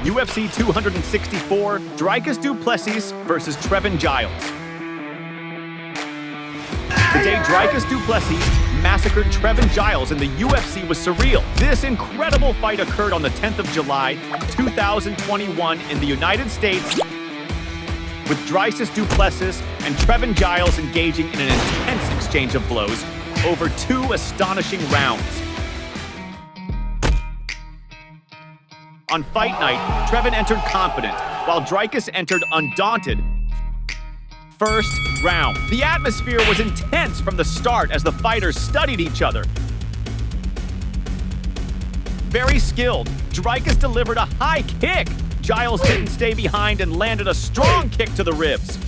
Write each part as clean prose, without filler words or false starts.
UFC 264, Dricus Du Plessis versus Trevin Giles. The day Dricus Du Plessis massacred Trevin Giles in the UFC was surreal. This incredible fight occurred on the 10th of July, 2021 in the United States, with Dricus Du Plessis and Trevin Giles engaging in an intense exchange of blows over 2 astonishing rounds. On fight night, Trevin entered confident, while Dricus entered undaunted. First round. The atmosphere was intense from the start as the fighters studied each other. Very skilled, Dricus delivered a high kick. Giles didn't stay behind and landed a strong kick to the ribs.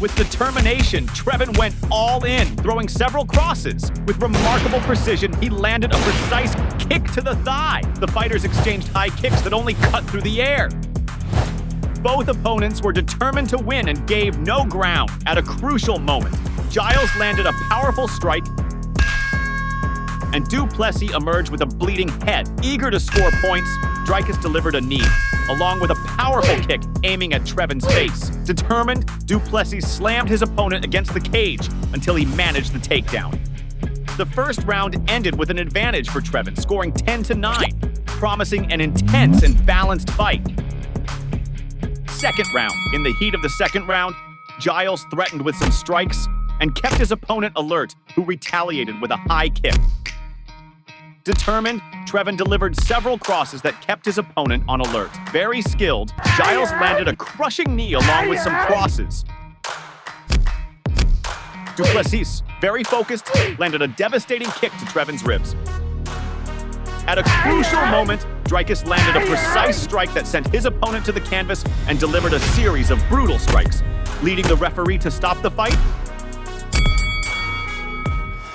With determination, Trevin went all in, throwing several crosses. With remarkable precision, he landed a precise kick to the thigh. The fighters exchanged high kicks that only cut through the air. Both opponents were determined to win and gave no ground. At a crucial moment, Giles landed a powerful strike, and Du Plessis emerged with a bleeding head. Eager to score points, Dricus delivered a knee, along with a powerful kick aiming at Trevin's face. Determined, Du Plessis slammed his opponent against the cage until he managed the takedown. The first round ended with an advantage for Trevin, scoring 10-9, promising an intense and balanced fight. Second round. In the heat of the second round, Giles threatened with some strikes and kept his opponent alert, who retaliated with a high kick. Determined, Trevin delivered several crosses that kept his opponent on alert. Very skilled, Giles landed a crushing knee along with some crosses. Du Plessis, very focused, landed a devastating kick to Trevin's ribs. At a crucial moment, Dricus landed a precise strike that sent his opponent to the canvas and delivered a series of brutal strikes, leading the referee to stop the fight.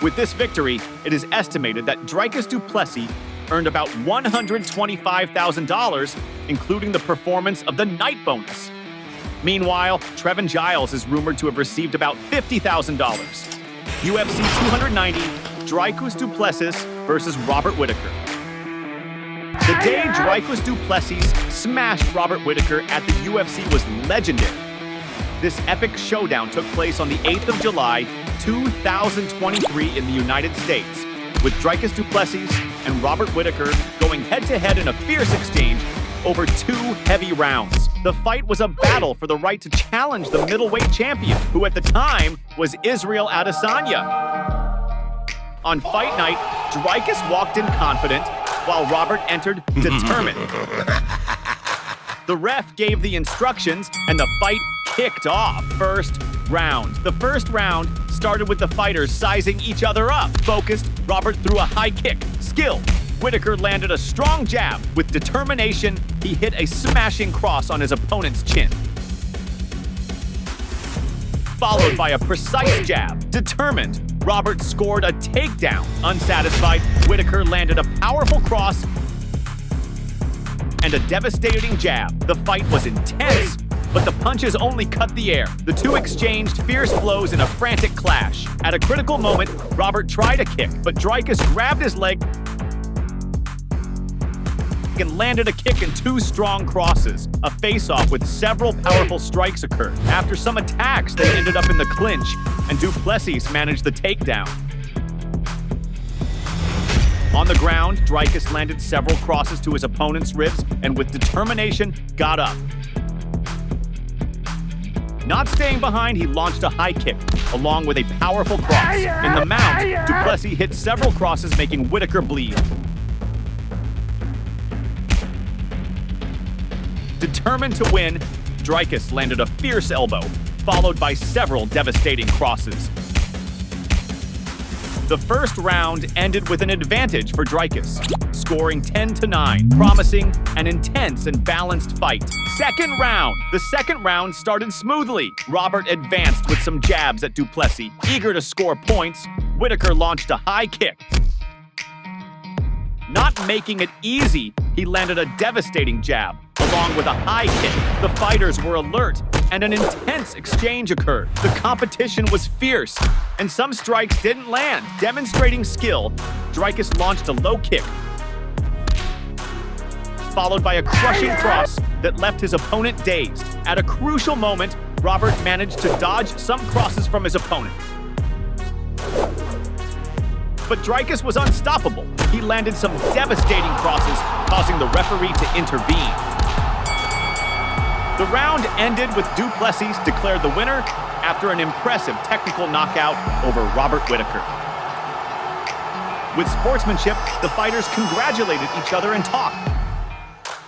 With this victory, it is estimated that Dricus Du Plessis earned about $125,000, including the performance of the night bonus. Meanwhile, Trevin Giles is rumored to have received about $50,000. UFC 290, Dricus Du Plessis versus Robert Whittaker. The day Dricus Du Plessis smashed Robert Whittaker at the UFC was legendary. This epic showdown took place on the 8th of July, 2023 in the United States, with Dricus Du Plessis and Robert Whittaker going head-to-head in a fierce exchange over 2 heavy rounds. The fight was a battle for the right to challenge the middleweight champion, who at the time was Israel Adesanya. On fight night, Dricus walked in confident, while Robert entered determined. The ref gave the instructions, and the fight kicked off. First round. The first round started with the fighters sizing each other up. Focused, Robert threw a high kick. Skilled, Whittaker landed a strong jab. With determination, he hit a smashing cross on his opponent's chin, followed by a precise jab. Determined, Robert scored a takedown. Unsatisfied, Whittaker landed a powerful cross and a devastating jab. The fight was intense, but the punches only cut the air. The two exchanged fierce blows in a frantic clash. At a critical moment, Robert tried a kick, but Dricus grabbed his leg and landed a kick and 2 strong crosses. A face-off with several powerful strikes occurred. After some attacks, they ended up in the clinch, and Du Plessis managed the takedown. On the ground, Dricus landed several crosses to his opponent's ribs and with determination, got up. Not staying behind, he launched a high kick, along with a powerful cross. In the mount, Du Plessis hit several crosses, making Whittaker bleed. Determined to win, Dricus landed a fierce elbow, followed by several devastating crosses. The first round ended with an advantage for Dricus, scoring 10-9, promising an intense and balanced fight. Second round. The second round started smoothly. Robert advanced with some jabs at Du Plessis. Eager to score points, Whittaker launched a high kick. Not making it easy, he landed a devastating jab, along with a high kick. The fighters were alert, and an intense exchange occurred. The competition was fierce, and some strikes didn't land. Demonstrating skill, Dricus launched a low kick, followed by a crushing cross that left his opponent dazed. At a crucial moment, Robert managed to dodge some crosses from his opponent. But Dricus was unstoppable. He landed some devastating crosses, causing the referee to intervene. The round ended with Du Plessis declared the winner after an impressive technical knockout over Robert Whittaker. With sportsmanship, the fighters congratulated each other and talked.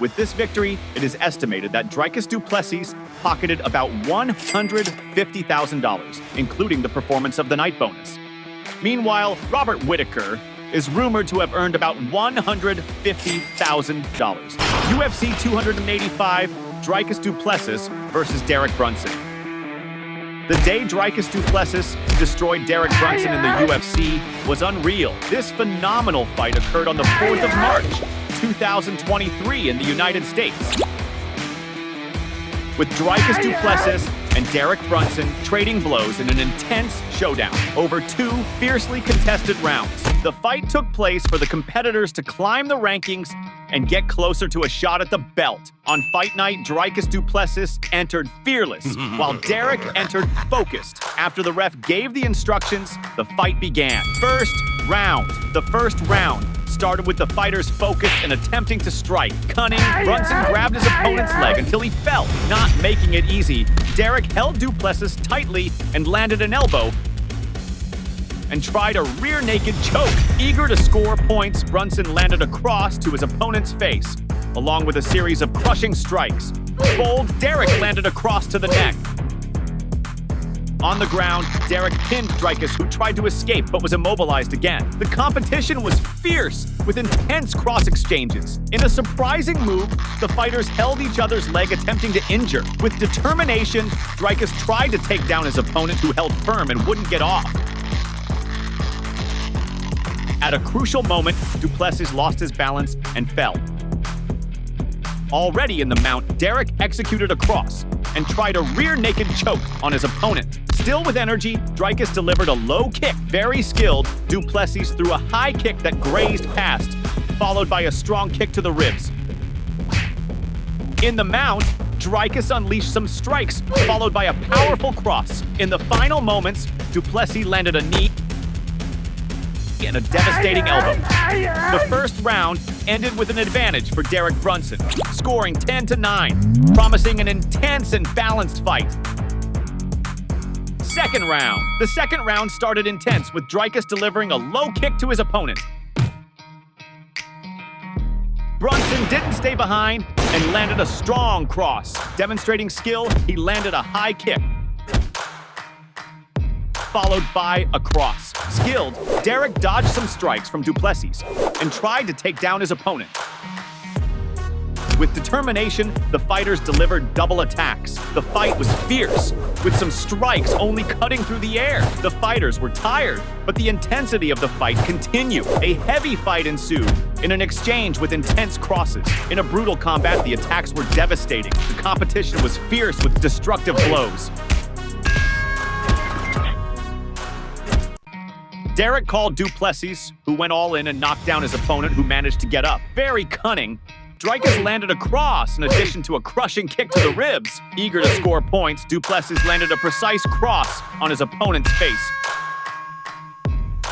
With this victory, it is estimated that Dricus Du Plessis pocketed about $150,000, including the performance of the night bonus. Meanwhile, Robert Whittaker is rumored to have earned about $150,000. UFC 285, Dricus Du Plessis versus Derek Brunson. The day Dricus Du Plessis destroyed Derek Brunson in the UFC was unreal. This phenomenal fight occurred on the 4th of March, 2023 in the United States. With Dricus Du Plessis and Derek Brunson trading blows in an intense showdown over 2 fiercely contested rounds. The fight took place for the competitors to climb the rankings and get closer to a shot at the belt. On fight night, Dricus Du Plessis entered fearless, while Derek entered focused. After the ref gave the instructions, the fight began. First round. The first round started with the fighters focused and attempting to strike. Cunning, Brunson grabbed his opponent's leg until he fell. Not making it easy, Derek held Du Plessis tightly and landed an elbow and tried a rear naked choke. Eager to score points, Brunson landed a cross to his opponent's face, along with a series of crushing strikes. Bold, Derek landed a cross to the neck. On the ground, Derek pinned Dricus, who tried to escape but was immobilized again. The competition was fierce, with intense cross exchanges. In a surprising move, the fighters held each other's leg, attempting to injure. With determination, Dricus tried to take down his opponent, who held firm and wouldn't get off. At a crucial moment, Du Plessis lost his balance and fell. Already in the mount, Derek executed a cross and tried a rear naked choke on his opponent. Still with energy, Dricus delivered a low kick. Very skilled, Du Plessis threw a high kick that grazed past, followed by a strong kick to the ribs. In the mount, Dricus unleashed some strikes, followed by a powerful cross. In the final moments, Du Plessis landed a knee and a devastating elbow. The first round ended with an advantage for Derek Brunson, scoring 10-9, promising an intense and balanced fight. Second round. The second round started intense, with Dricus delivering a low kick to his opponent. Brunson didn't stay behind and landed a strong cross. Demonstrating skill, he landed a high kick, followed by a cross. Skilled, Derek dodged some strikes from Du Plessis and tried to take down his opponent. With determination, the fighters delivered double attacks. The fight was fierce, with some strikes only cutting through the air. The fighters were tired, but the intensity of the fight continued. A heavy fight ensued in an exchange with intense crosses. In a brutal combat, the attacks were devastating. The competition was fierce with destructive blows. Derek called Du Plessis, who went all in and knocked down his opponent, who managed to get up. Very cunning, Dricus landed a cross in addition to a crushing kick to the ribs. Eager to score points, Du Plessis landed a precise cross on his opponent's face,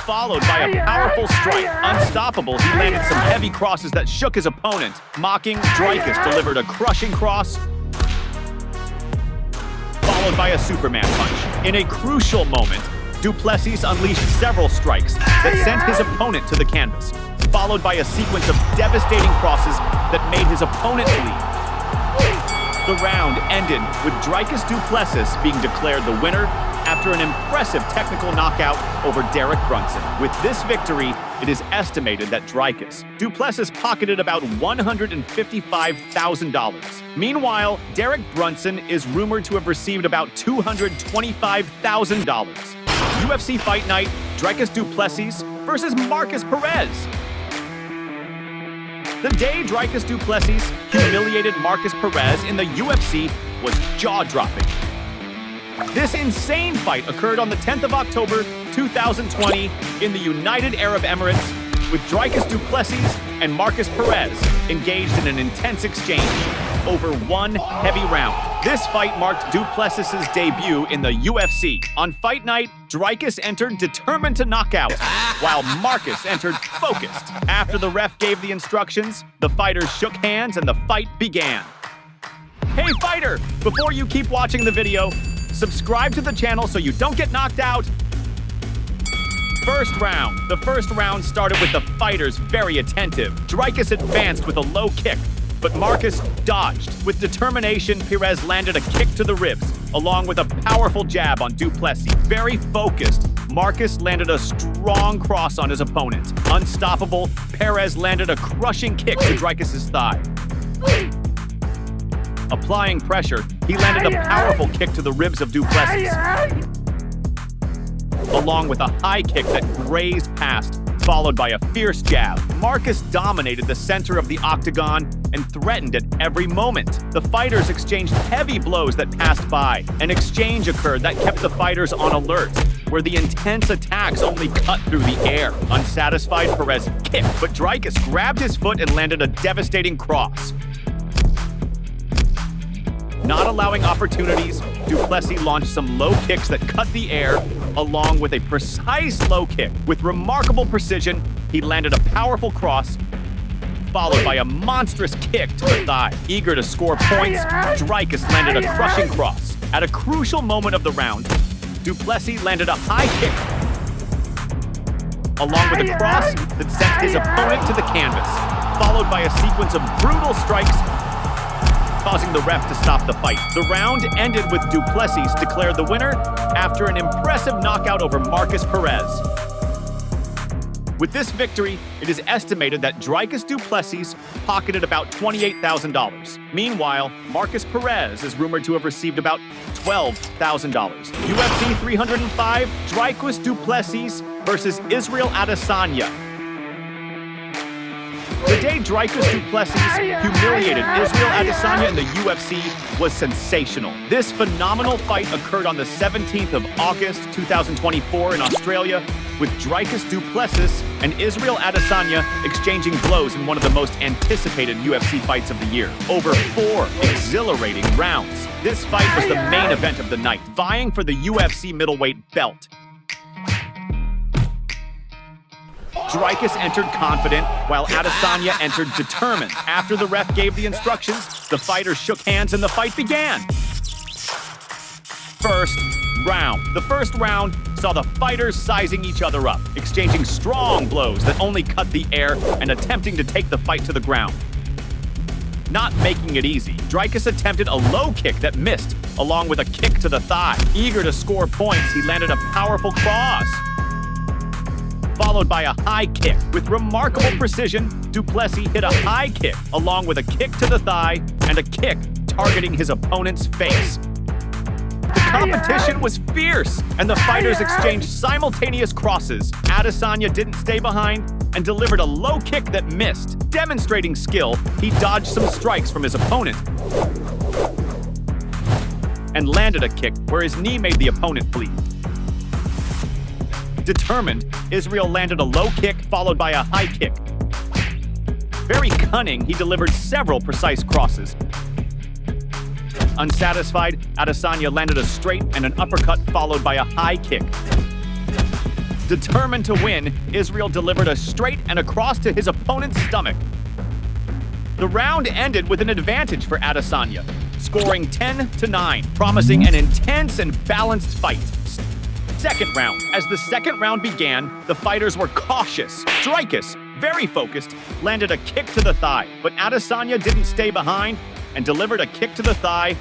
followed by a powerful strike. Unstoppable, he landed some heavy crosses that shook his opponent. Mocking, Dricus delivered a crushing cross, followed by a Superman punch. In a crucial moment, Du Plessis unleashed several strikes that sent his opponent to the canvas, followed by a sequence of devastating crosses that made his opponent bleed. The round ended with Dricus Du Plessis being declared the winner after an impressive technical knockout over Derek Brunson. With this victory, it is estimated that Dricus Du Plessis pocketed about $155,000. Meanwhile, Derek Brunson is rumored to have received about $225,000. UFC Fight Night, Dricus Du Plessis versus Markus Perez. The day Dricus Du Plessis humiliated Markus Perez in the UFC was jaw-dropping. This insane fight occurred on the 10th of October, 2020 in the United Arab Emirates with Dricus Du Plessis and Markus Perez engaged in an intense exchange over one heavy round. This fight marked Du Plessis' debut in the UFC. On fight night, Dricus entered determined to knock out, while Markus entered focused. After the ref gave the instructions, the fighters shook hands and the fight began. Hey fighter, before you keep watching the video, subscribe to the channel so you don't get knocked out. First round. The first round started with the fighters very attentive. Dricus advanced with a low kick, but Markus dodged. With determination, Perez landed a kick to the ribs, along with a powerful jab on Du Plessis. Very focused, Markus landed a strong cross on his opponent. Unstoppable, Perez landed a crushing kick to Dricus' thigh. Applying pressure, he landed a powerful kick to the ribs of Du Plessis, along with a high kick that grazed past, followed by a fierce jab. Markus dominated the center of the octagon and threatened at every moment. The fighters exchanged heavy blows that passed by. An exchange occurred that kept the fighters on alert, where the intense attacks only cut through the air. Unsatisfied, Perez kicked, but Dricus grabbed his foot and landed a devastating cross. Not allowing opportunities, Du Plessis launched some low kicks that cut the air, along with a precise low kick. With remarkable precision, he landed a powerful cross, followed by a monstrous kick to the thigh. Eager to score points, Dricus landed a crushing cross. At a crucial moment of the round, Du Plessis landed a high kick, along with a cross that sent his opponent to the canvas, followed by a sequence of brutal strikes, causing the ref to stop the fight. The round ended with Du Plessis declared the winner after an impressive knockout over Markus Perez. With this victory, it is estimated that Dricus Du Plessis pocketed about $28,000. Meanwhile, Markus Perez is rumored to have received about $12,000. UFC 305, Dricus Du Plessis versus Israel Adesanya. The day Dricus Du Plessis humiliated Israel Adesanya in the UFC was sensational. This phenomenal fight occurred on the 17th of August 2024 in Australia, with Dricus Du Plessis and Israel Adesanya exchanging blows in one of the most anticipated UFC fights of the year. Over 4 exhilarating rounds. This fight was the main event of the night, vying for the UFC middleweight belt. Dricus entered confident, while Adesanya entered determined. After the ref gave the instructions, the fighters shook hands and the fight began. First round. The first round saw the fighters sizing each other up, exchanging strong blows that only cut the air and attempting to take the fight to the ground. Not making it easy, Dricus attempted a low kick that missed, along with a kick to the thigh. Eager to score points, he landed a powerful cross, followed by a high kick. With remarkable precision, Du Plessis hit a high kick, along with a kick to the thigh and a kick targeting his opponent's face. The competition was fierce, and the fighters exchanged simultaneous crosses. Adesanya didn't stay behind and delivered a low kick that missed. Demonstrating skill, he dodged some strikes from his opponent and landed a kick where his knee made the opponent bleed. Determined, Israel landed a low kick followed by a high kick. Very cunning, he delivered several precise crosses. Unsatisfied, Adesanya landed a straight and an uppercut followed by a high kick. Determined to win, Israel delivered a straight and a cross to his opponent's stomach. The round ended with an advantage for Adesanya, scoring 10-9, promising an intense and balanced fight. Second round. As the second round began, the fighters were cautious. Dricus, very focused, landed a kick to the thigh, but Adesanya didn't stay behind and delivered a kick to the thigh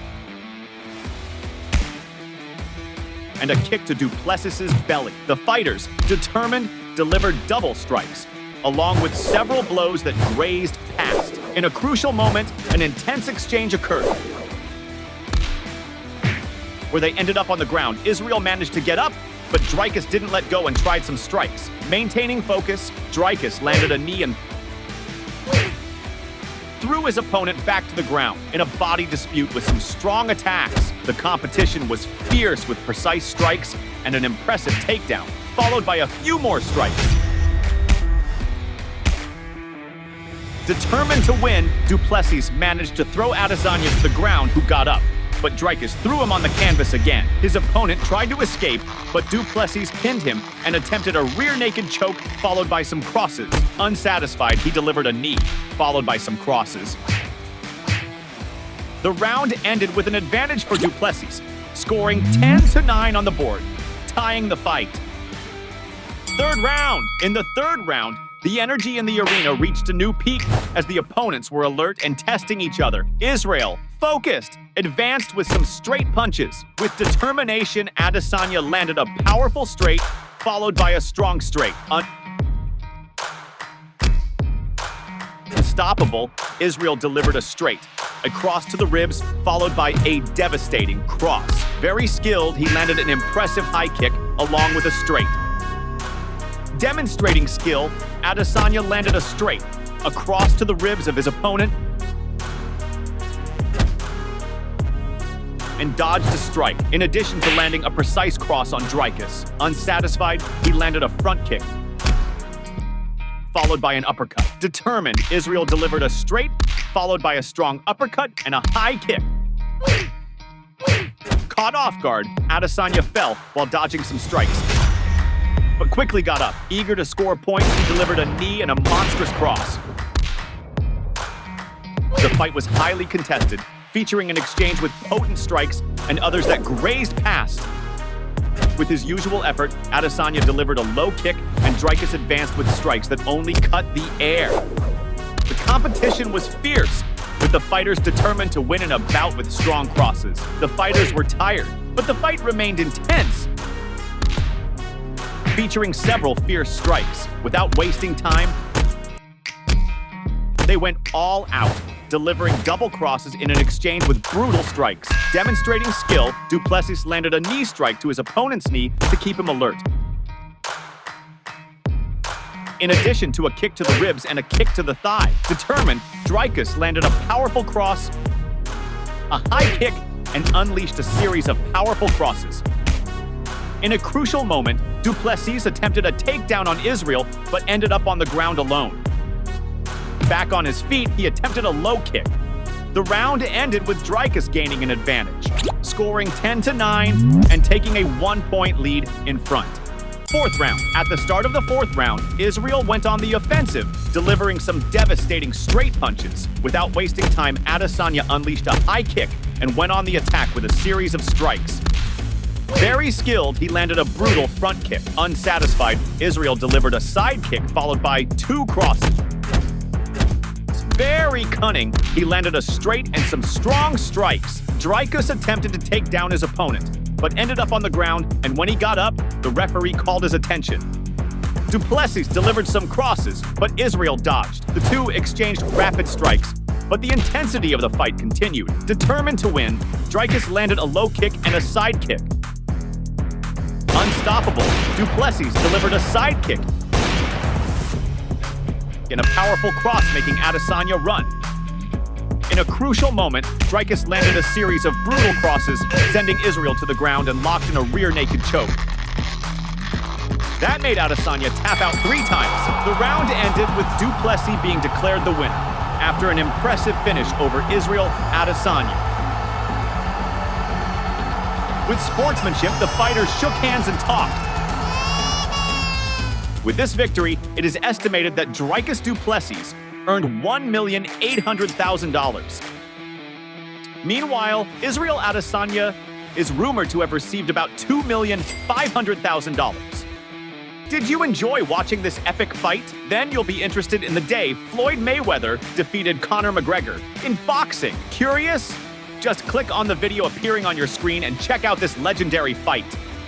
and a kick to Du Plessis' belly. The fighters, determined, delivered double strikes, along with several blows that grazed past. In a crucial moment, an intense exchange occurred, where they ended up on the ground. Israel managed to get up, but Dricus didn't let go and tried some strikes. Maintaining focus, Dricus landed a knee and threw his opponent back to the ground in a body dispute with some strong attacks. The competition was fierce with precise strikes and an impressive takedown, followed by a few more strikes. Determined to win, Du Plessis managed to throw Adesanya to the ground, who got up. But Dricus threw him on the canvas again. His opponent tried to escape, but Du Plessis pinned him and attempted a rear naked choke followed by some crosses. Unsatisfied, he delivered a knee, followed by some crosses. The round ended with an advantage for Du Plessis, scoring 10-9 on the board, tying the fight. Third round. In the third round, the energy in the arena reached a new peak as the opponents were alert and testing each other. Israel, focused, advanced with some straight punches. With determination, Adesanya landed a powerful straight, followed by a strong straight. Unstoppable, Israel delivered a straight, a cross to the ribs, followed by a devastating cross. Very skilled, he landed an impressive high kick along with a straight. Demonstrating skill, Adesanya landed a straight, a cross to the ribs of his opponent, and dodged a strike, in addition to landing a precise cross on Dricus. Unsatisfied, he landed a front kick, followed by an uppercut. Determined, Israel delivered a straight, followed by a strong uppercut and a high kick. Caught off guard, Adesanya fell while dodging some strikes, but quickly got up. Eager to score points, he delivered a knee and a monstrous cross. The fight was highly contested, featuring an exchange with potent strikes and others that grazed past. With his usual effort, Adesanya delivered a low kick and Dricus advanced with strikes that only cut the air. The competition was fierce, with the fighters determined to win in a bout with strong crosses. The fighters were tired, but the fight remained intense, featuring several fierce strikes. Without wasting time, they went all out, delivering double crosses in an exchange with brutal strikes. Demonstrating skill, Du Plessis landed a knee strike to his opponent's knee to keep him alert, in addition to a kick to the ribs and a kick to the thigh. Determined, Dricus landed a powerful cross, a high kick, and unleashed a series of powerful crosses. In a crucial moment, Du Plessis attempted a takedown on Israel, but ended up on the ground alone. Back on his feet, he attempted a low kick. The round ended with Dricus gaining an advantage, scoring 10-9 and taking a 1-point lead in front. Fourth round. At the start of the fourth round, Israel went on the offensive, delivering some devastating straight punches. Without wasting time, Adesanya unleashed a high kick and went on the attack with a series of strikes. Very skilled, he landed a brutal front kick. Unsatisfied, Israel delivered a side kick followed by 2 crosses. Very cunning, he landed a straight and some strong strikes. Dricus attempted to take down his opponent, but ended up on the ground, and when he got up, the referee called his attention. Du Plessis delivered some crosses, but Israel dodged. The two exchanged rapid strikes, but the intensity of the fight continued. Determined to win, Dricus landed a low kick and a side kick. Unstoppable, Du Plessis delivered a side kick in a powerful cross, making Adesanya run. In a crucial moment, Dricus landed a series of brutal crosses, sending Israel to the ground and locked in a rear naked choke. That made Adesanya tap out 3 times. The round ended with Du Plessis being declared the winner after an impressive finish over Israel Adesanya. With sportsmanship, the fighters shook hands and talked. With this victory, it is estimated that Dricus Du Plessis earned $1,800,000. Meanwhile, Israel Adesanya is rumored to have received about $2,500,000. Did you enjoy watching this epic fight? Then you'll be interested in the day Floyd Mayweather defeated Conor McGregor in boxing. Curious? Just click on the video appearing on your screen and check out this legendary fight.